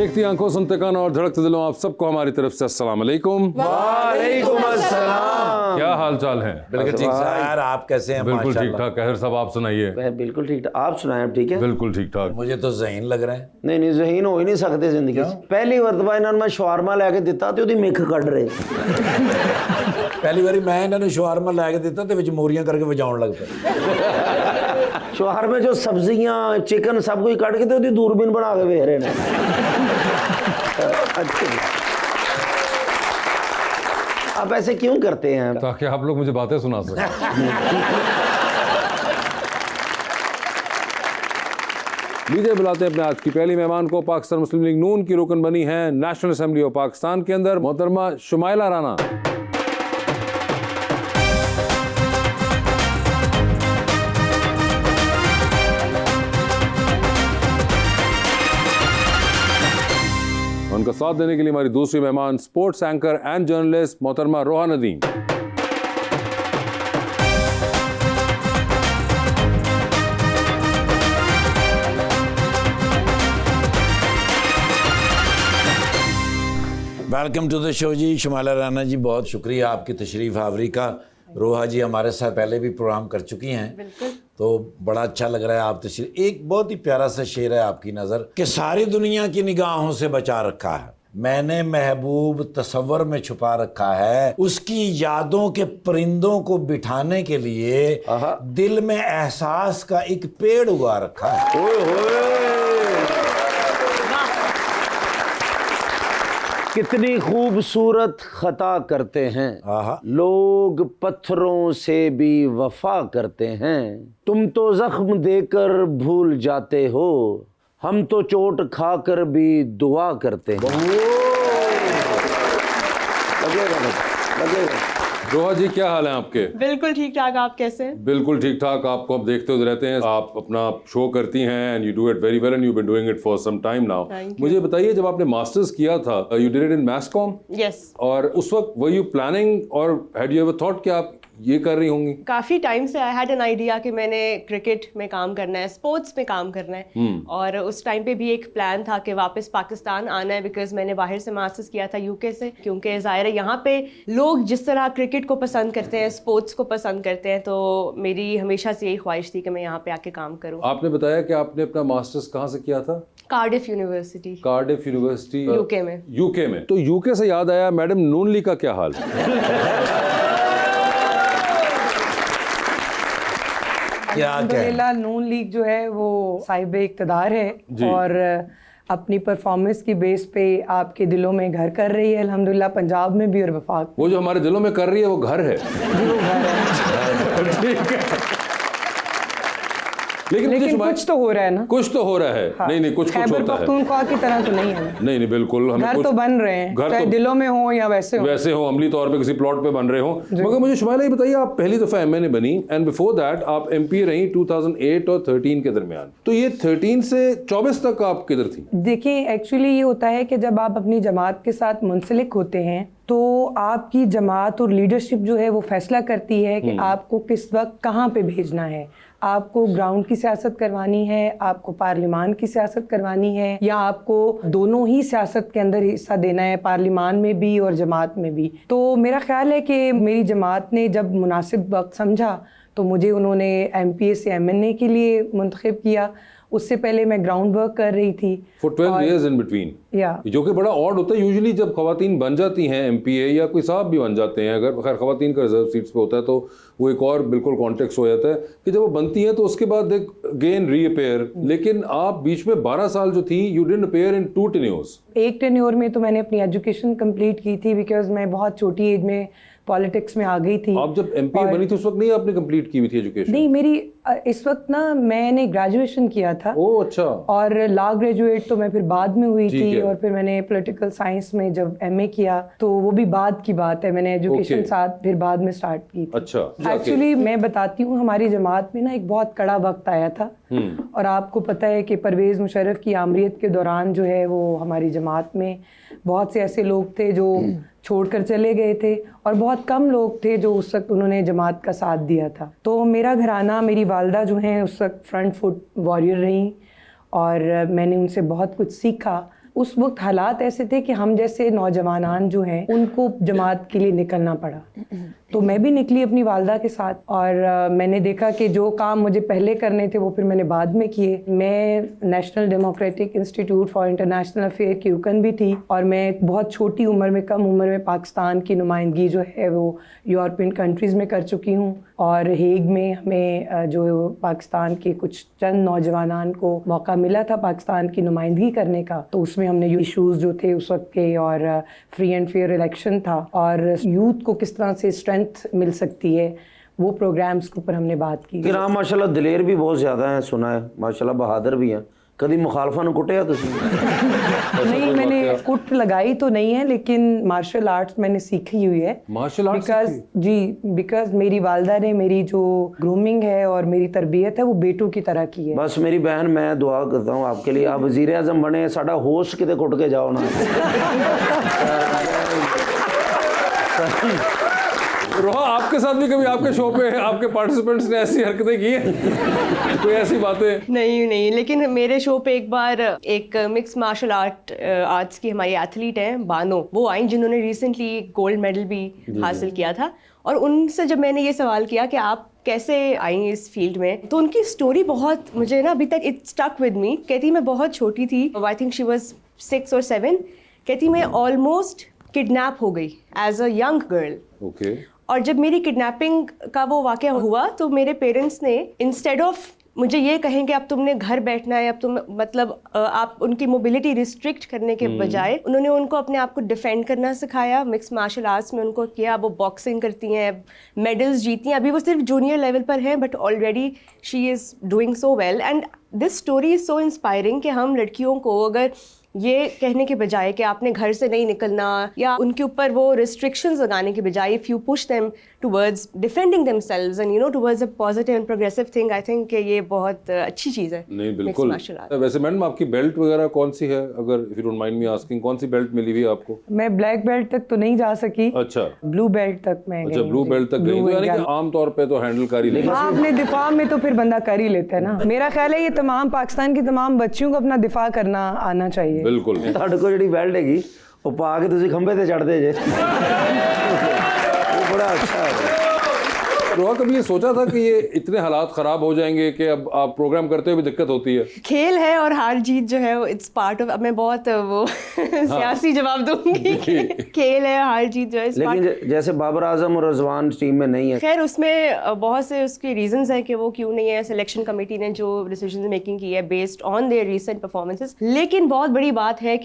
देखती आंखों, सुनते कान और धड़कते दिलों, आप सबको हमारी तरफ से अस्सलाम वालेकुम। वालेकुम अस्सलाम। क्या हाल चाल है? बिल्कुल ठीक सर, आप कैसे हैं? बिल्कुल ठीक ठाक। कहर साहब आप सुनाइए। बिल्कुल ठीक ठाक। आप सुनाएं, ठीक है? बिल्कुल ठीक ठाक। मुझे तो ज़हीन लग रहा है। नहीं ज़हीन हो ही नहीं सकते जिंदगी च। पहली मरतबा इन्होंने मैं शवारमा लैके दिता तो मिख कढ़ रहे। पहली बारी मैं इन्होंने शवारमा लैके दिता तो विच मोरियां करके वजाउण लग पे। शवारमे जो सब्जियां चिकन सब कुछ कट के तो दूरबीन बना के वेख रहे हैं। अच्छा, आप ऐसे क्यों करते हैं? ताकि आप लोग मुझे बातें सुना सकें। लीजिए बुलाते हैं अपने आज की पहली मेहमान को। पाकिस्तान मुस्लिम लीग नून की रुकन बनी है नेशनल असेंबली ऑफ पाकिस्तान के अंदर मोहतरमा शुमाइला राना। उनका साथ देने के लिए हमारी दूसरी मेहमान स्पोर्ट्स एंकर एंड जर्नलिस्ट मोहतरमा Roha Nadeem. Welcome to the show ji. Shumaila Rana ji, बहुत शुक्रिया आपकी तशरीफ़ आवरी का। रोहा जी हमारे साथ पहले भी प्रोग्राम कर चुकी हैं, तो बड़ा अच्छा लग रहा है आप तशरीफ। एक बहुत ही प्यारा सा शेर है आपकी नज़र कि सारी दुनिया की निगाहों से बचा रखा है मैंने, महबूब तसव्वुर में छुपा रखा है, उसकी यादों के परिंदों को बिठाने के लिए दिल में एहसास का एक पेड़ उगा रखा है। ओए होए, कितनी खूबसूरत खता करते हैं लोग, पत्थरों से भी वफा करते हैं। तुम तो जख्म देकर भूल जाते हो, हम तो चोट खाकर भी दुआ करते हैं। लगेगा। रोहा जी क्या हाल है आपके? बिल्कुल ठीक ठाक। आप कैसे हैं? बिल्कुल ठीक ठाक। आपको अब देखते हुए रहते हैं, आप अपना शो करती हैं and you do it very well and you been doing it for some time now. मुझे बताइए, जब आपने मास्टर्स किया था, you did it in mass comm? Yes. और उस वक्त वर यू प्लानिंग और हैड यू एवर थॉट कि आप ये कर रही होंगी? काफी टाइम से आई हैड एन आइडिया कि मैंने क्रिकेट में काम करना है, स्पोर्ट्स में काम करना है। और उस टाइम पे भी एक प्लान था कि वापस पाकिस्तान आना है, बिकॉज मैंने बाहर से मास्टर्स किया था यूके से। क्योंकि जाहिर है यहाँ पे लोग जिस तरह क्रिकेट को पसंद करते हैं, स्पोर्ट्स को पसंद करते हैं, तो मेरी हमेशा से यही ख्वाहिश थी कि मैं यहाँ पे आके काम करूँ। आपने बताया कि आपने अपना मास्टर्स कहाँ से किया था? Cardiff university. Cardiff university UK में। यूके में। तो यूके से याद आया, मैडम नून लीग का क्या हाल? अल्हम्दुलिल्लाह नून लीग जो है वो साहिब इक़्तिदार है और अपनी परफॉर्मेंस की बेस पे आपके दिलों में घर कर रही है अल्हम्दुलिल्लाह, पंजाब में भी और वफाक। वो जो हमारे दिलों में कर रही है वो घर है। जी वो घर है। ठीक है। लेकिन कुछ तो हो रहा है ना? कुछ तो हो रहा है। हाँ। नहीं कुछ खैबर होता है। पख्तूनख्वा की तरह तो नहीं है ना? नहीं बिल्कुल। हमें घर तो बन रहे हैं, चाहे दिलों में हो या वैसे हो अमली तौर पे किसी प्लॉट पे बन रहे हो। मगर मुझे शुमाइला ये बताइए, आप पहली दफा एमएनए बनी एंड बिफोर दैट आप एमपी रही 2008 और 13 के दरमियान। तो ये 13 से 24 तक आप किधर थी? देखिए, एक्चुअली ये होता है कि जब आप अपनी जमात के साथ मुंसलिक होते हैं तो आपकी जमात और लीडरशिप जो है वो फैसला करती है कि आपको किस वक्त कहाँ पे भेजना है। आपको ग्राउंड की सियासत करवानी है, आपको पार्लिमान की सियासत करवानी है, या आपको दोनों ही सियासत के अंदर हिस्सा देना है, पार्लिमान में भी और जमात में भी। तो मेरा ख्याल है कि मेरी जमात ने जब मुनासिब वक्त समझा तो मुझे उन्होंने एमपीए से एमएनए के लिए मुंतखब किया। उससे पहले मैं ग्राउंड वर्क कर रही थी फॉर 12 years in between, जो कि बड़ा ऑड होता है। यूजुअली जब खवातीन बन जाती हैं एमपीए या कोई साहब भी बन जाते हैं, अगर खैर खवातीन का रिजर्व सीट्स पे होता है तो वो एक और बिल्कुल कॉन्टेक्स्ट हो जाता है कि जब वो बनती हैं तो उसके बाद दे गेन रीअपेयर। लेकिन आप बीच में 12 साल जो थी, you didn't appear in 2 tenures. एक टेन्योर में तो मैंने अपनी एजुकेशन कंप्लीट की थी बिकॉज मैं बहुत छोटी एज में पॉलिटिक्स में आ गई थी। आप जब एमपी बनी थी उस वक्त नहीं आपने कंप्लीट की हुई थी एजुकेशन? नहीं, मेरी इस वक्त ना मैंने ग्रेजुएशन किया था। ओह अच्छा। और लॉ ग्रेजुएट तो मैं फिर बाद में हुई थी, और फिर मैंने पॉलिटिकल साइंस में जब एमए किया तो वो भी बाद की बात है, मैंने एजुकेशन साथ फिर बाद में स्टार्ट की थी। अच्छा। एक्चुअली मैं बताती हूँ, हमारी जमात में ना एक बहुत कड़ा वक्त आया था और आपको पता है कि परवेज़ मुशर्रफ की आमरीत के दौरान जो है वो हमारी जमात में बहुत से ऐसे लोग थे जो छोड़कर चले गए थे और बहुत कम लोग थे जो उस वक्त उन्होंने जमात का साथ दिया था। तो मेरा घराना, मेरी वालदा जो हैं उस वक्त फ्रंट फुट वॉरियर रहीं और मैंने उनसे बहुत कुछ सीखा। उस वक्त हालात ऐसे थे कि हम जैसे नौजवान जो हैं उनको जमात के लिए निकलना पड़ा। तो मैं भी निकली अपनी वालदा के साथ और मैंने देखा कि जो काम मुझे पहले करने थे वो फिर मैंने बाद में किए। मैं national democratic institute for international affair की रुकन भी थी और मैं बहुत छोटी उम्र में, कम उम्र में पाकिस्तान की नुमाइंदगी जो है वो यूरोपियन कंट्रीज़ में कर चुकी हूँ। और हेग में हमें जो पाकिस्तान के कुछ चंद नौजवान को मौका मिला था पाकिस्तान की नुमाइंदगी करने का, तो उसमें हमने इशूज़ जो थे उस वक्त के और फ्री एंड फेयर इलेक्शन था और यूथ को किस तरह से स्ट्रेंथ मिल सकती है, वो प्रोग्राम्स के ऊपर हमने बात की। फिर आप माशाल्लाह दिलेर भी बहुत ज़्यादा हैं, सुना है, माशाल्लाह बहादुर भी हैं। कभी मुखालफा ने कुटिया तुसी? नहीं, मैंने कुट लगाई तो नहीं है, लेकिन मार्शल आर्ट्स मैंने सीखी हुई है। मार्शल आर्ट्स बिकॉज मेरी वालदा ने मेरी जो ग्रूमिंग है और मेरी तरबियत है वो बेटों की तरह की है। बस मेरी बहन, मैं दुआ करता हूँ आपके लिए, आप वज़ीर आज़म बने, साडा होस्ट किते कुट के जाओ ना। रोहा, आपके साथ भी कभी आपके शो पे आपके पार्टिसिपेंट्स ने ऐसी हरकतें की हैं? कोई ऐसी बातें? नहीं, लेकिन मेरे शो पे एक बार एक मिक्स मार्शल आर्ट्स की हमारी एथलीट हैं बानो, वो आई जिन्होंने रिसेंटली गोल्ड मेडल भी हासिल किया था। और उनसे जब मैंने ये सवाल किया कि आप कैसे आई इस फील्ड में, तो उनकी स्टोरी बहुत मुझे ना अभी तक इट स्टक विद मी। कहती मैं बहुत छोटी थी, I think she was 6 or 7। कहती मैं ऑलमोस्ट किडनैप हो गई as a young girl. Okay. और जब मेरी किडनैपिंग का वो वाक़या हुआ तो मेरे पेरेंट्स ने इंस्टेड ऑफ मुझे ये कहें कि अब तुमने घर बैठना है, अब तुम मतलब आप उनकी मोबिलिटी रिस्ट्रिक्ट करने के बजाय उन्होंने उनको अपने आप को डिफेंड करना सिखाया। मिक्स मार्शल आर्ट्स में उनको किया, वो बॉक्सिंग करती हैं, मेडल्स जीती हैं। अभी वो सिर्फ जूनियर लेवल पर हैं but already she is doing so well. And this story is so inspiring कि हम लड़कियों को अगर ये कहने के बजाय कि आपने घर से नहीं निकलना या उनके ऊपर वो रिस्ट्रिक्शंस लगाने के बजाय, if you push them towards defending themselves and towards a positive and progressive thing, I think कि ये बहुत अच्छी चीज़ है। नहीं, बिल्कुल। वैसे मैडम आपकी बेल्ट वगैरह कौन सी है, अगर if you don't mind me asking, कौन सी बेल्ट मिली हुई आपको? मैं ब्लैक बेल्ट तक तो नहीं जा सकी। अच्छा, ब्लू बेल्ट तक मैं अच्छा, ब्लू बेल्ट तक गई, तो यानी कि आम तौर पे तो हैंडल कर ही लेते हैं। अपने दिफा में तो फिर बंदा कर ही लेता है ना। मेरा ख्याल है ये तमाम पाकिस्तान की तमाम बच्चियों को अपना दिफा करना आना चाहिए। बिल्कुल। ਤੁਹਾਡੇ ਕੋਲ ਜਿਹੜੀ ਬੈਲਟ ਹੈਗੀ ਉਹ ਪਾ ਕੇ ਤੁਸੀਂ ਖੰਭੇ ਤੇ ਚੜਦੇ ਜੇ, ਉਹ ਬੜਾ अच्छा है। रोहा, कभी ये सोचा था कि ये इतने हालात ख़राब हो जाएंगे कि अब आप प्रोग्राम करते हुए भी दिक्कत होती है? खेल है और हार जीत जो है इट्स पार्ट ऑफ, अब मैं बहुत वो सियासी जवाब दूंगी। खेल है, हार जीत जो है, लेकिन जैसे बाबर आजम और रजवान टीम में नहीं है। खैर उसमें बहुत से उसके रीजंस हैं कि वो क्यों नहीं है। सिलेक्शन कमेटी ने जो डिसीजन मेकिंग की है based on their recent performances, लेकिन बहुत बड़ी बात है